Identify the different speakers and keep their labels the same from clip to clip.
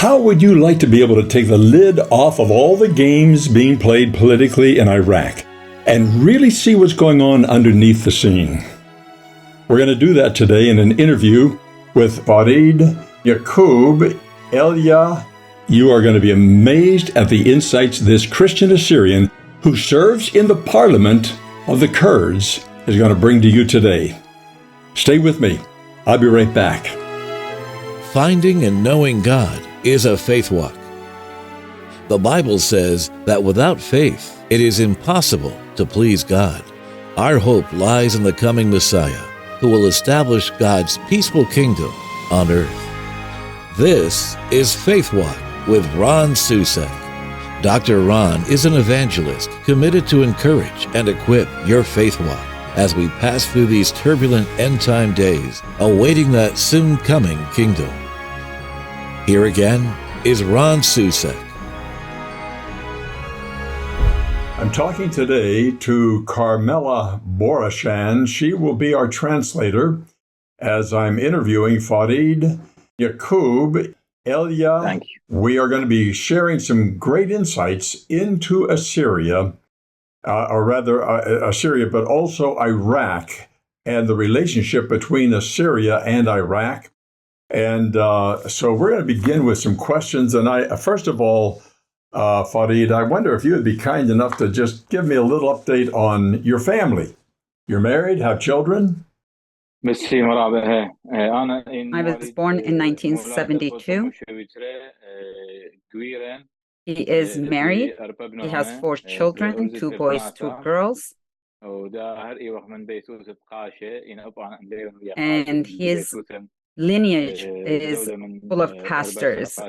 Speaker 1: How would you like to be able to take the lid off of all the games being played politically in Iraq and really see what's going on underneath the scene? We're going to do that today in an interview with Farid Yaqub Eliya. You are going to be amazed at the insights this Christian Assyrian who serves in the parliament of the Kurds is going to bring to you today. Stay with me. I'll be right back.
Speaker 2: Finding and knowing God is a faith walk. The Bible says that without faith, it is impossible to please God. Our hope lies in the coming Messiah, who will establish God's peaceful kingdom on earth. This is Faith Walk with Ron Susek. Dr. Ron is an evangelist committed to encourage and equip your faith walk as we pass through these turbulent end-time days, awaiting that soon-coming kingdom. Here again is Ron Susek.
Speaker 1: I'm talking today to Carmela Borashan. She will be our translator as I'm interviewing Farid Yaqub Eliya.
Speaker 3: Thank you.
Speaker 1: We are going to be sharing some great insights into Assyria, Assyria, but also Iraq and the relationship between Assyria and Iraq. And so we're going to begin with some questions. And first of all, Farid, I wonder if you would be kind enough to just give me a little update on your family. You're married, have children?
Speaker 3: I was
Speaker 4: born in 1972. He is married. He has 4 children, 2 boys, 2 girls. And his lineage is full of pastors.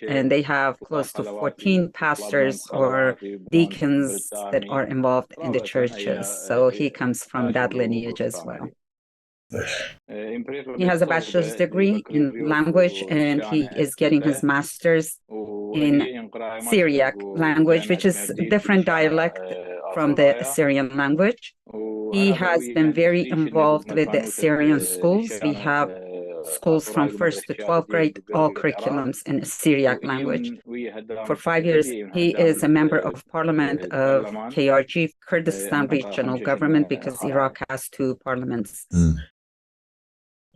Speaker 4: And they have close to 14 pastors or deacons that are involved in the churches. So he comes from that lineage as well. He has a bachelor's degree in language, and he is getting his master's in Syriac language, which is a different dialect from the Assyrian language. He has been very involved with the Assyrian schools. We have schools from 1st to 12th grade, all curriculums in Syriac language. For 5 years, he is a member of parliament of KRG, Kurdistan Regional Government, because Iraq has 2 parliaments.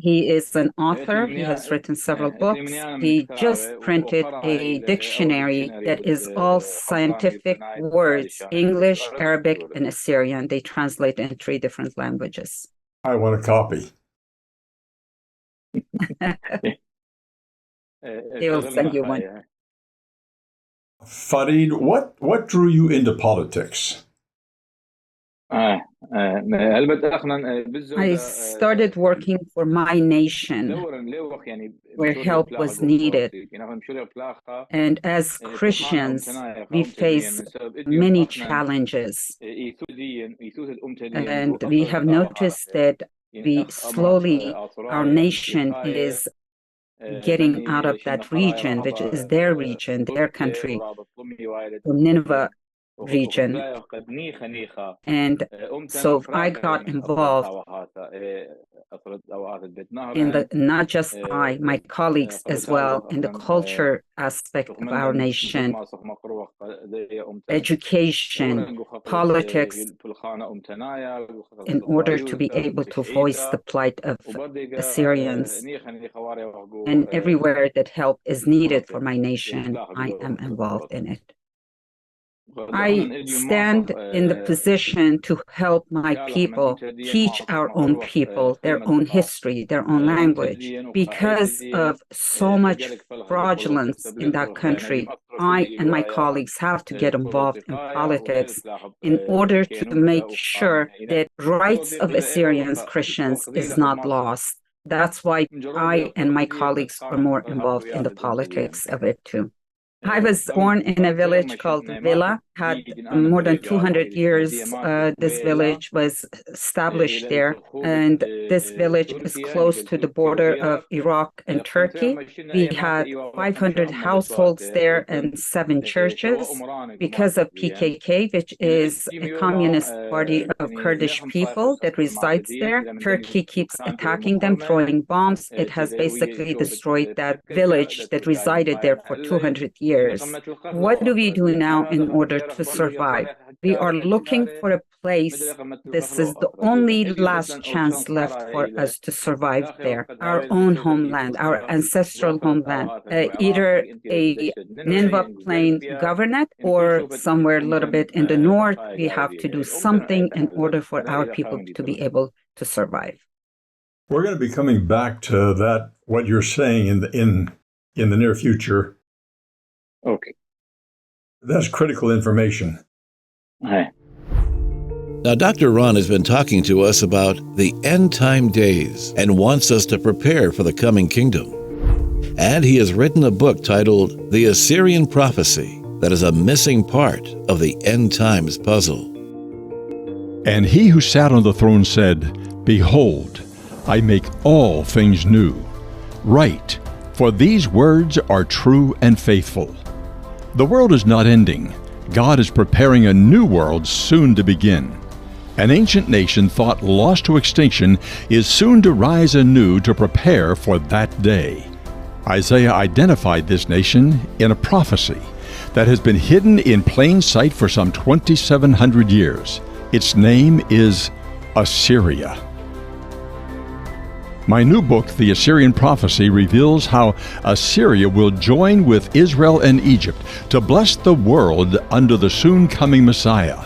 Speaker 4: He is an author. He has written several books. He just printed a dictionary that is all scientific words, English, Arabic, and Assyrian. They translate in 3 different languages.
Speaker 1: I want a copy.
Speaker 4: He will send you one.
Speaker 1: Farid, what drew you into politics?
Speaker 4: I started working for my nation where help was needed. And as Christians, we face many challenges. And we have noticed that our nation is getting out of that region, which is their region, their country, the Nineveh region. And so I got involved in not just my colleagues as well, in the culture aspect of our nation, education, politics, in order to be able to voice the plight of Assyrians. And everywhere that help is needed for my nation, I am involved in it. I stand in the position to help my people teach our own people their own history, their own language. Because of so much fraudulence in that country, I and my colleagues have to get involved in politics in order to make sure that rights of Assyrians Christians is not lost. That's why I and my colleagues are more involved in the politics of it too. I was born in a village called Villa, had more than 200 years. This village was established there, and this village is close to the border of Iraq and Turkey. We had 500 households there and 7 churches. Because of PKK, which is a communist party of Kurdish people that resides there, Turkey keeps attacking them, throwing bombs. It has basically destroyed that village that resided there for 200 years. What do we do now in order to survive? We are looking for a place. This is the only last chance left for us to survive there. Our own homeland, our ancestral homeland, either a Nineveh Plain governorate or somewhere a little bit in the north. We have to do something in order for our people to be able to survive.
Speaker 1: We're going to be coming back to that, what you're saying in the near future.
Speaker 3: Okay.
Speaker 1: That's critical information.
Speaker 3: Hi.
Speaker 2: Now, Dr. Ron has been talking to us about the end time days and wants us to prepare for the coming kingdom. And he has written a book titled The Assyrian Prophecy that is a missing part of the end times puzzle.
Speaker 1: And he who sat on the throne said, Behold, I make all things new. Write, for these words are true and faithful. The world is not ending. God is preparing a new world soon to begin. An ancient nation thought lost to extinction is soon to rise anew to prepare for that day. Isaiah identified this nation in a prophecy that has been hidden in plain sight for some 2,700 years. Its name is Assyria. My new book, The Assyrian Prophecy, reveals how Assyria will join with Israel and Egypt to bless the world under the soon-coming Messiah.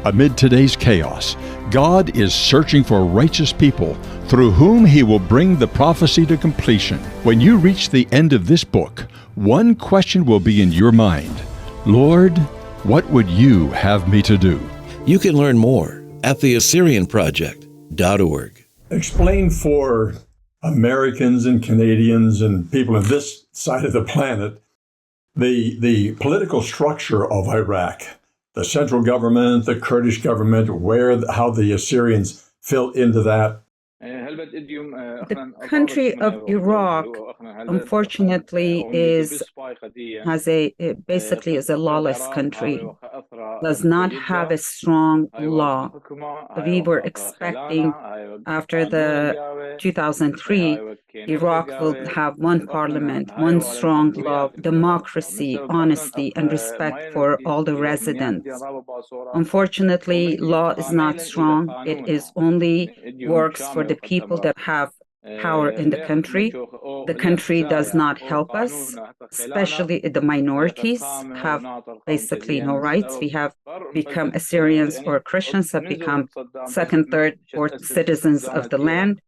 Speaker 1: Amid today's chaos, God is searching for righteous people through whom He will bring the prophecy to completion. When you reach the end of this book, one question will be in your mind. Lord, what would you have me to do?
Speaker 2: You can learn more at theassyrianproject.org.
Speaker 1: Explain for Americans and Canadians and people on this side of the planet the political structure of Iraq, the central government, the Kurdish government, how the Assyrians fill into that.
Speaker 4: The country of Iraq, unfortunately, basically is a lawless country. Does not have a strong law. We were expecting after the 2003, Iraq will have one parliament, one strong law, democracy, honesty, and respect for all the residents. Unfortunately, law is not strong. It is only works for the people that have power in the country. The country does not help us, especially the minorities have basically no rights. We have become Assyrians or Christians have become second, third, fourth citizens of the land.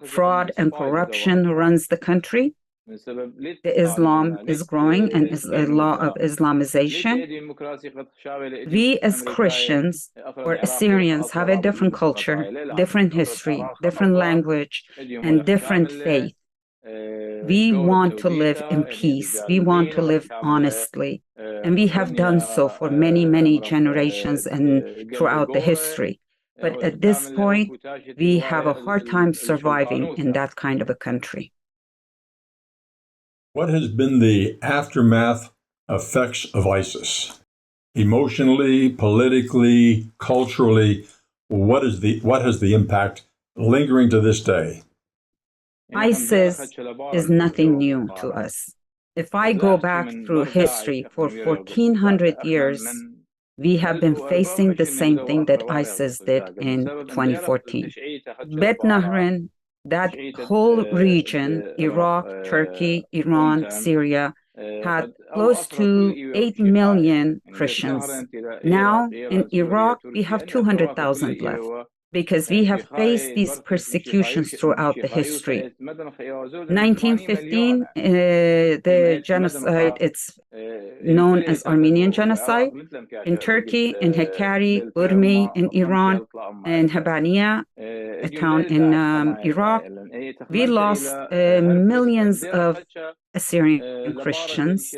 Speaker 4: Fraud and corruption runs the country. The Islam is growing and is a law of Islamization. We as Christians or Assyrians have a different culture, different history, different language, and different faith. We want to live in peace. We want to live honestly. And we have done so for many, many generations and throughout the history. But at this point, we have a hard time surviving in that kind of a country.
Speaker 1: What has been the aftermath effects of ISIS? Emotionally, politically, culturally, what has the impact lingering to this day?
Speaker 4: ISIS is nothing new to us. If I go back through history for 1,400 years, we have been facing the same thing that ISIS did in 2014. Bet Nahran, that whole region, Iraq, Turkey, Iran, Syria, had close to 8 million Christians. Now, in Iraq, we have 200,000 left because we have faced these persecutions throughout the history. 1915, the genocide, it's known as Armenian genocide. In Turkey, in Hakkari, Urmi, in Iran, in Habaniya, a town in Iraq. We lost millions of Assyrian Christians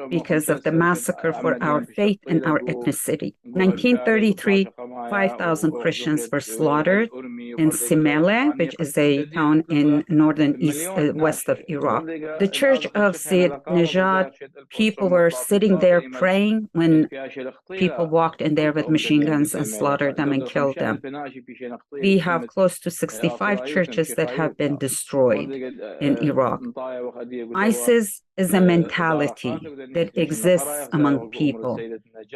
Speaker 4: because of the massacre for our faith and our ethnicity. 1933, 5,000 Christians were slaughtered in Simele, which is a town in northern west of Iraq. The church of Sayyid Najad, people were sitting there praying when people walked in there with machine guns and slaughtered them and killed them. We have close to 65 churches that have been destroyed in Iraq. ISIS is a mentality that exists among people.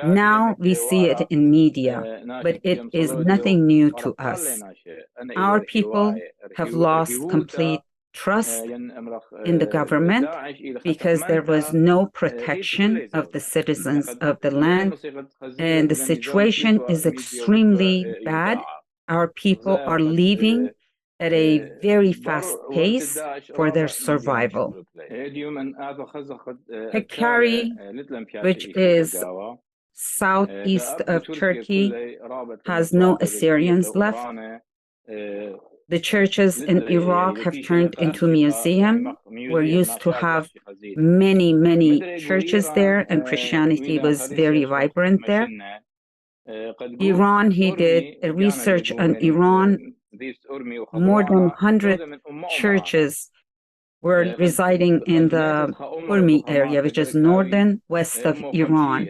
Speaker 4: Now we see it in media, but it is nothing new to us. Our people have lost complete trust in the government because there was no protection of the citizens of the land, and the situation is extremely bad. Our people are leaving at a very fast pace for their survival. Hakkari, which is southeast of Turkey, has no Assyrians left. The churches in Iraq have turned into museums. We used to have many, many churches there, and Christianity was very vibrant there. Iran, he did a research on Iran. More than 100 churches were residing in the Urmi area, which is northern west of Iran.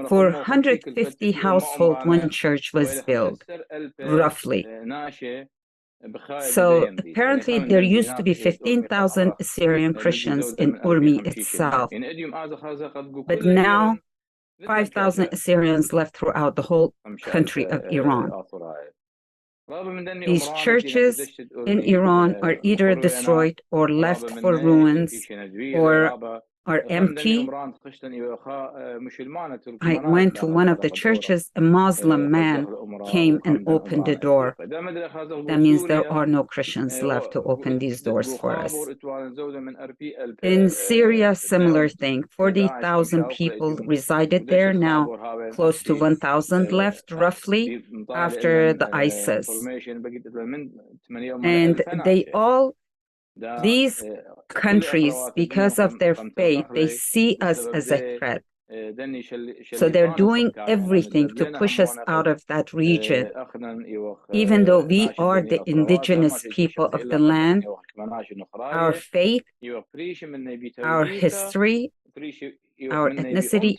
Speaker 4: For 150 households, one church was built, roughly. So apparently there used to be 15,000 Assyrian Christians in Urmi itself. But now 5,000 Assyrians left throughout the whole country of Iran. These churches in Iran are either destroyed or left for ruins or are empty. I went to one of the churches, a Muslim man came and opened the door. That means there are no Christians left to open these doors for us. In Syria, similar thing. 40,000 people resided there, now close to 1,000 left, roughly, after the ISIS. And these countries, because of their faith, they see us as a threat. So they're doing everything to push us out of that region. Even though we are the indigenous people of the land, our faith, our history, our ethnicity,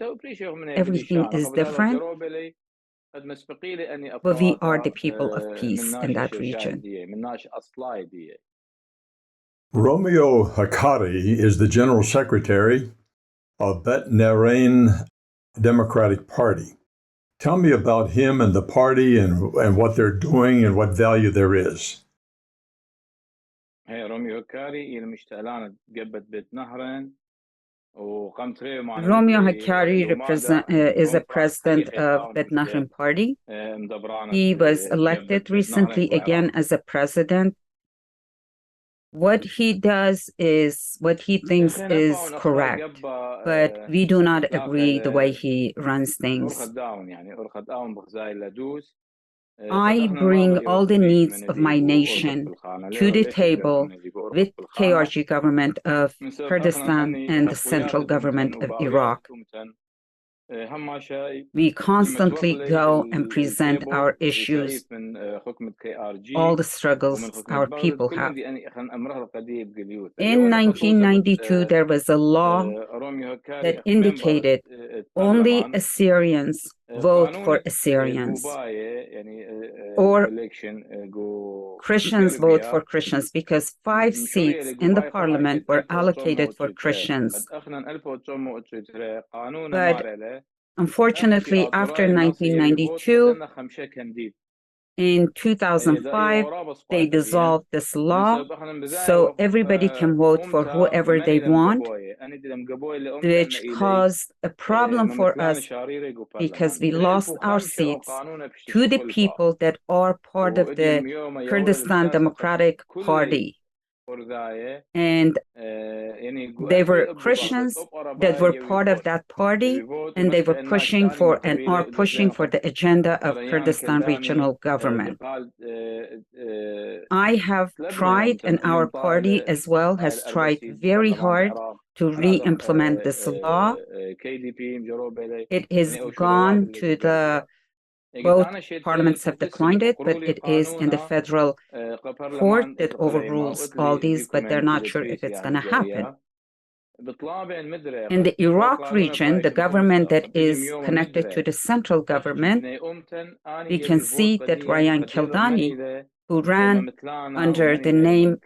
Speaker 4: everything is different. But we are the people of peace in that region.
Speaker 1: Romeo Hakkari is the General Secretary of Bet Nahrain Democratic Party. Tell me about him and the party and what they're doing and what value there is.
Speaker 4: Romeo Hakkari is a president of Bet Nahrain Party. He was elected recently again as a president. What he does is what he thinks is correct, but we do not agree the way he runs things. I bring all the needs of my nation to the table with KRG government of Kurdistan and the central government of Iraq. We constantly go and present our issues, all the struggles our people have. In 1992, there was a law that indicated only Assyrians vote for Assyrians, or Christians vote for Christians, because 5 seats in the parliament were allocated for Christians. But unfortunately, after 1992, in 2005, they dissolved this law, so everybody can vote for whoever they want, which caused a problem for us because we lost our seats to the people that are part of the Kurdistan Democratic Party. And they were Christians that were part of that party, and they were pushing for and are pushing for the agenda of Kurdistan Regional Government. I have tried, and our party as well has tried very hard to re-implement this law. It is gone to the both parliaments have declined it, but it is in the federal court that overrules all these, but they're not sure if it's going to happen. In the Iraq region, the government that is connected to the central government, we can see that Ryan Kildani, who ran under the name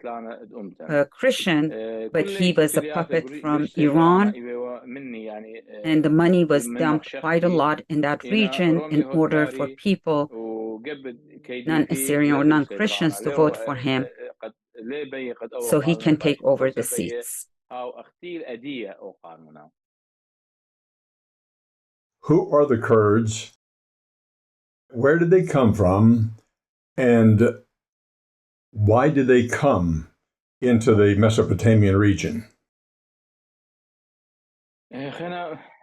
Speaker 4: Christian, but he was a puppet from Iran, and the money was dumped quite a lot in that region in order for people, non-Assyrian or non-Christians, to vote for him so he can take over the seats.
Speaker 1: Who are the Kurds? Where did they come from? And why did they come into the Mesopotamian region?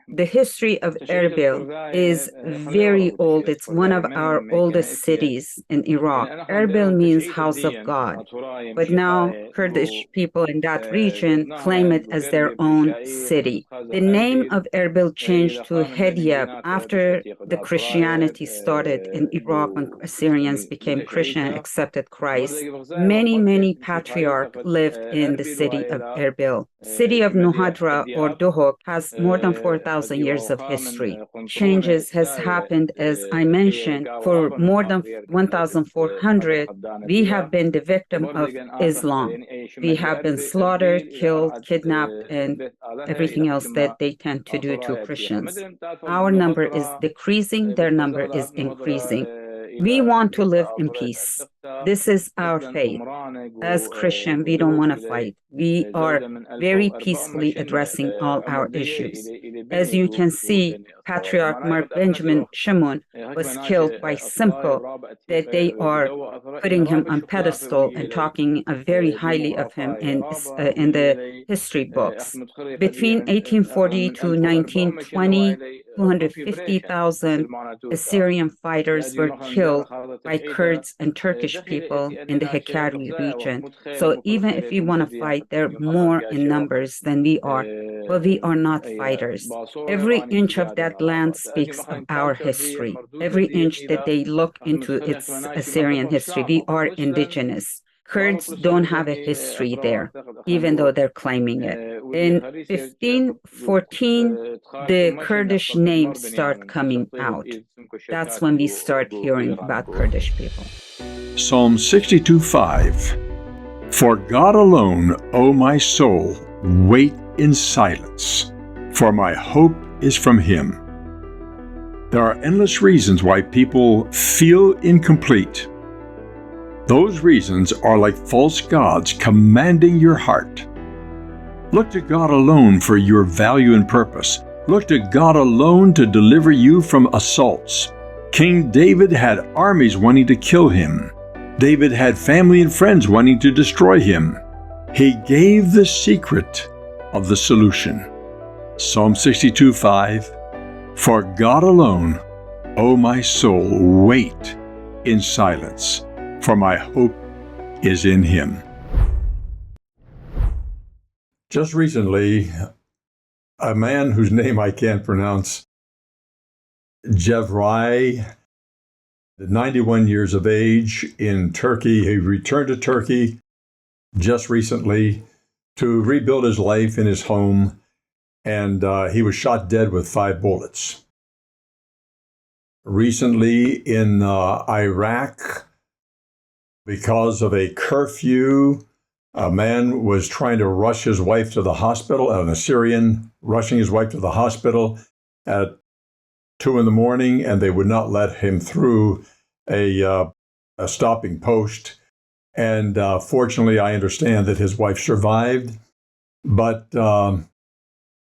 Speaker 4: The history of Erbil is very old. It's one of our oldest cities in Iraq. Erbil means house of God, but now Kurdish people in that region claim it as their own city. The name of Erbil changed to Hedyab after the Christianity started in Iraq when Assyrians became Christian and accepted Christ. Many patriarchs lived in the city of Erbil. City of Nuhadra or Duhok has more than 4,000 years of history. Changes has happened, as I mentioned, for more than 1,400. We have been the victim of Islam. We have been slaughtered, killed, kidnapped, and everything else that they tend to do to Christians. Our number is decreasing, their number is increasing. We want to live in peace. This is our faith. As Christian, we don't want to fight. We are very peacefully addressing all our issues. As you can see, Patriarch Mark Benjamin Shimon was killed by simple that they are putting him on pedestal and talking very highly of him in the history books. Between 1840 to 1920, 250,000 Assyrian fighters were killed by Kurds and Turkish people in the Hakkari region. So even if we want to fight, they're more in numbers than we are, but we are not fighters. Every inch of that land speaks of our history. Every inch that they look into its Assyrian history, we are indigenous. Kurds don't have a history there, even though they're claiming it. In 1514, the Kurdish names start coming out. That's when we start hearing about Kurdish people.
Speaker 1: Psalm 62:5. For God alone, O my soul, wait in silence, for my hope is from Him. There are endless reasons why people feel incomplete. Those reasons are like false gods commanding your heart. Look to God alone for your value and purpose. Look to God alone to deliver you from assaults. King David had armies wanting to kill him. David had family and friends wanting to destroy him. He gave the secret of the solution. Psalm 62:5. For God alone, O my soul, wait in silence, for my hope is in Him. Just recently, a man whose name I can't pronounce, Jevrai, 91 years of age, in Turkey. He returned to Turkey just recently to rebuild his life in his home, and he was shot dead with 5 bullets. Recently in Iraq, because of a curfew, a man was trying to rush his wife to the hospital, an Assyrian rushing his wife to the hospital at 2 in the morning, and they would not let him through a stopping post. And fortunately, I understand that his wife survived. But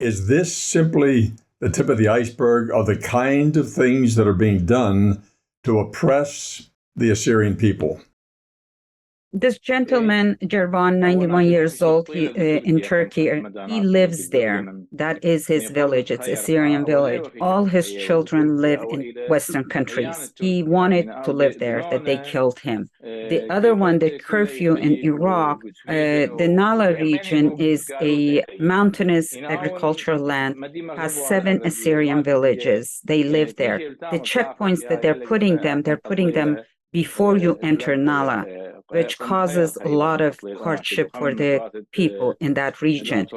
Speaker 1: is this simply the tip of the iceberg of the kind of things that are being done to oppress the Assyrian people?
Speaker 4: This gentleman, Jervan, 91 years old, in Turkey, he lives there. That is his village. It's a Syrian village. All his children live in Western countries. He wanted to live there, that they killed him. The other one, the curfew in Iraq, the Nala region is a mountainous agricultural land, has 7 Assyrian villages. They live there. The checkpoints that they're putting them before you enter Nala, which causes a lot of hardship for the people in that region.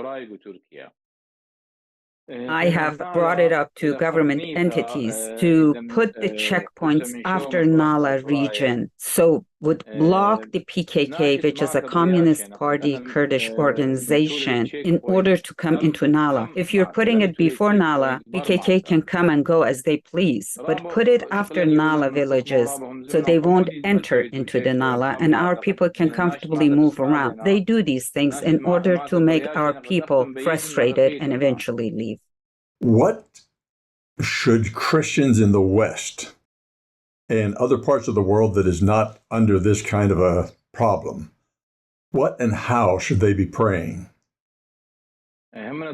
Speaker 4: I have brought it up to government entities to put the checkpoints after Nala region, so would block the PKK, which is a Communist Party Kurdish organization, in order to come into Nala. If you're putting it before Nala, PKK can come and go as they please, but put it after Nala villages so they won't enter into the Nala and our people can comfortably move around. They do these things in order to make our people frustrated and eventually leave.
Speaker 1: What should Christians in the West and other parts of the world that is not under this kind of a problem, what and how should they be praying?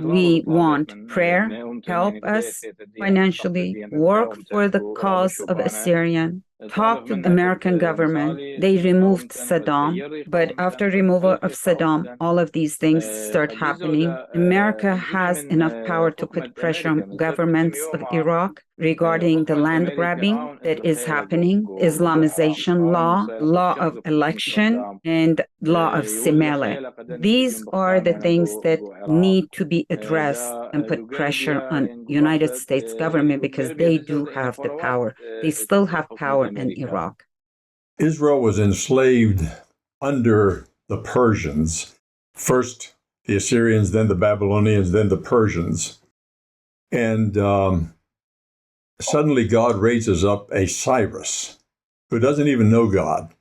Speaker 4: We want prayer, help us financially, work for the cause of Assyrian, talk to the American government. They removed Saddam, but after removal of Saddam, all of these things start happening. America has enough power to put pressure on governments of Iraq regarding the land grabbing that is happening, Islamization law of election, and law of Simele. These are the things that need to be addressed and put pressure on United States government because they do have the power. They still have power in Iraq.
Speaker 1: Israel was enslaved under the Persians. First the Assyrians, then the Babylonians, then the Persians. And suddenly God raises up a Cyrus who doesn't even know God.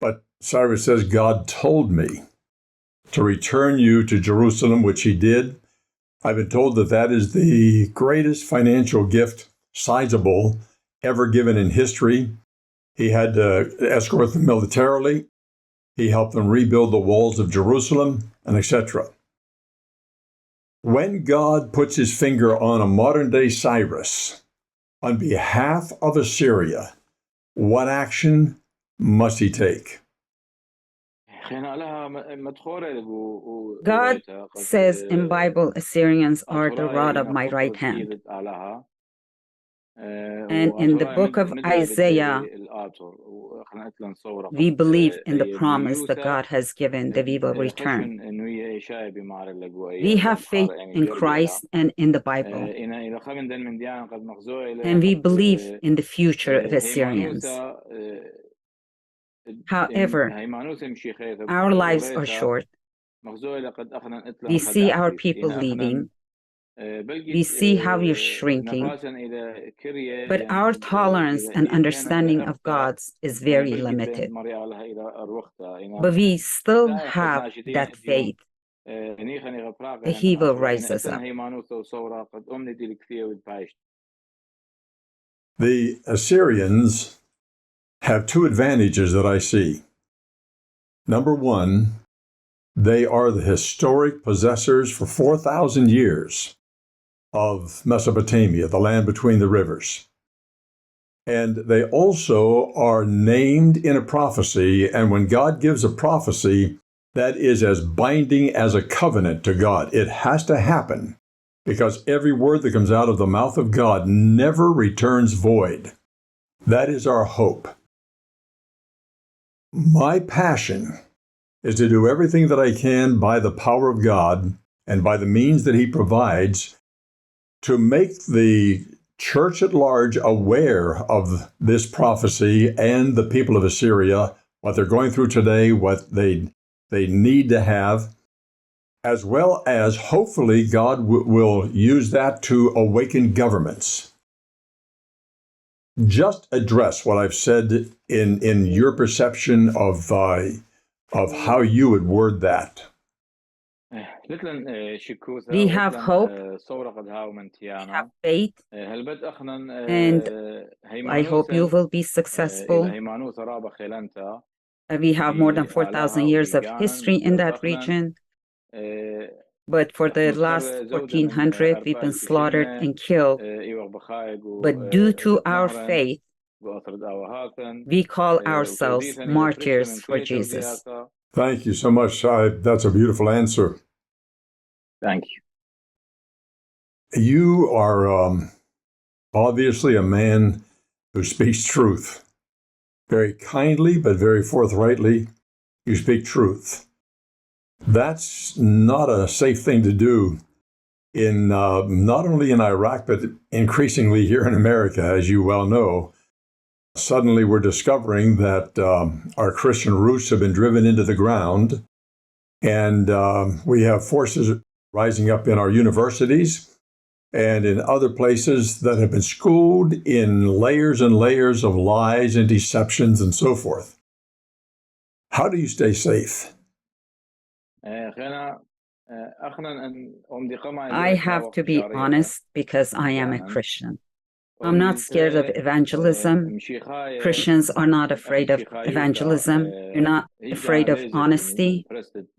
Speaker 1: But Cyrus says, God told me to return you to Jerusalem, which he did. I've been told that that is the greatest financial gift, sizable, ever given in history. He had to escort them militarily. He helped them rebuild the walls of Jerusalem, and etc. When God puts his finger on a modern-day Cyrus on behalf of Assyria, what action must he take?
Speaker 4: God says in Bible, Assyrians are the rod of my right hand. And in the book of Isaiah, we believe in the promise that God has given that we will return. We have faith in Christ and in the Bible. And we believe in the future of Assyrians. However, our lives are short. We see our people leaving. We see how we're shrinking. But our tolerance and understanding of God's is very limited. But we still have that faith that He will raise us up.
Speaker 1: The Assyrians have two advantages that I see. Number one, they are the historic possessors for 4,000 years of Mesopotamia, the land between the rivers. And they also are named in a prophecy, and when God gives a prophecy, that is as binding as a covenant to God. It has to happen, because every word that comes out of the mouth of God never returns void. That is our hope. My passion is to do everything that I can by the power of God and by the means that He provides to make the church at large aware of this prophecy and the people of Assyria, what they're going through today, what they need to have, as well as hopefully God will use that to awaken governments. Just address what I've said in your perception of how you would word that.
Speaker 4: We have hope, we have faith, and I hope you will be successful. We have more than 4,000 years of history in that region. But for the last 1,400, we've been slaughtered and killed. But due to our faith, we call ourselves martyrs for Jesus.
Speaker 1: Thank you so much. That's a beautiful answer.
Speaker 3: Thank you.
Speaker 1: You are obviously a man who speaks truth. Very kindly, but very forthrightly, you speak truth. That's not a safe thing to do in not only in Iraq, but increasingly here in America, as you well know. Suddenly we're discovering that our Christian roots have been driven into the ground, and we have forces rising up in our universities and in other places that have been schooled in layers and layers of lies and deceptions and so forth. How do you stay safe?
Speaker 4: I have to be honest because I am a Christian. I'm not scared of evangelism. Christians are not afraid of evangelism. We're not afraid of honesty.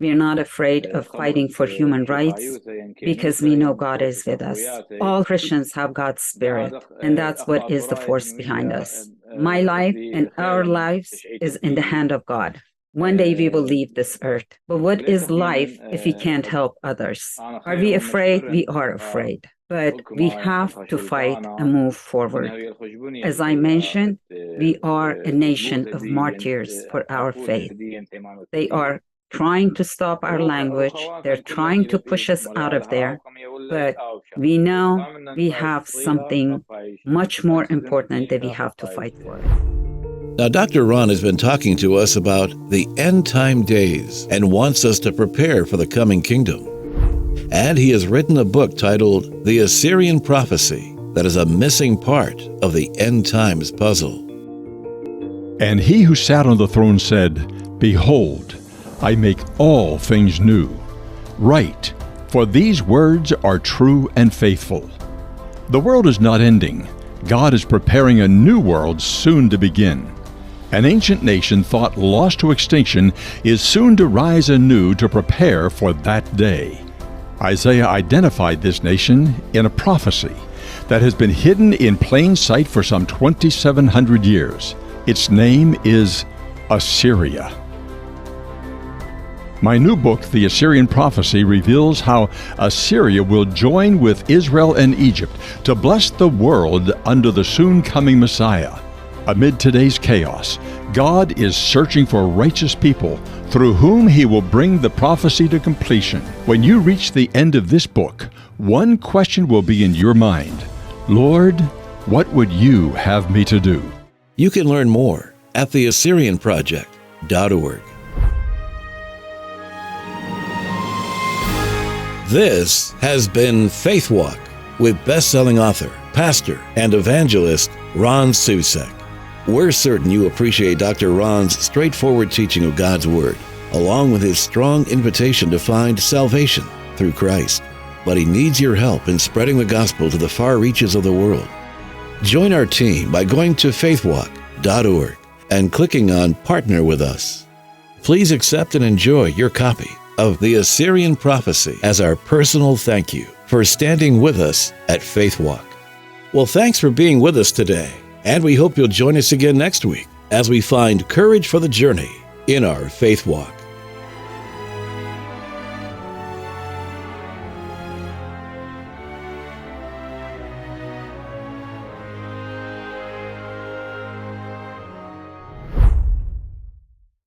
Speaker 4: We're not afraid of fighting for human rights because we know God is with us. All Christians have God's Spirit, and that's what is the force behind us. My life and our lives is in the hand of God. One day we will leave this earth. But what is life if we can't help others? Are we afraid? We are afraid. But we have to fight and move forward. As I mentioned, we are a nation of martyrs for our faith. They are trying to stop our language. They're trying to push us out of there. But we know we have something much more important that we have to fight for.
Speaker 2: Now, Dr. Ron has been talking to us about the end-time days and wants us to prepare for the coming kingdom. And he has written a book titled The Assyrian Prophecy that is a missing part of the end times puzzle.
Speaker 1: And he who sat on the throne said, Behold, I make all things new. Write, for these words are true and faithful. The world is not ending. God is preparing a new world soon to begin. An ancient nation thought lost to extinction is soon to rise anew to prepare for that day. Isaiah identified this nation in a prophecy that has been hidden in plain sight for some 2,700 years. Its name is Assyria. My new book, The Assyrian Prophecy, reveals how Assyria will join with Israel and Egypt to bless the world under the soon-coming Messiah. Amid today's chaos, God is searching for righteous people through whom He will bring the prophecy to completion. When you reach the end of this book, one question will be in your mind. Lord, what would you have me to do?
Speaker 2: You can learn more at theassyrianproject.org. This has been FaithWalk with best-selling author, pastor, and evangelist Ron Susek. We're certain you appreciate Dr. Ron's straightforward teaching of God's Word, along with his strong invitation to find salvation through Christ. But he needs your help in spreading the gospel to the far reaches of the world. Join our team by going to faithwalk.org and clicking on Partner with Us. Please accept and enjoy your copy of The Assyrian Prophecy as our personal thank you for standing with us at FaithWalk. Well, thanks for being with us today, and we hope you'll join us again next week as we find courage for the journey in our Faith Walk.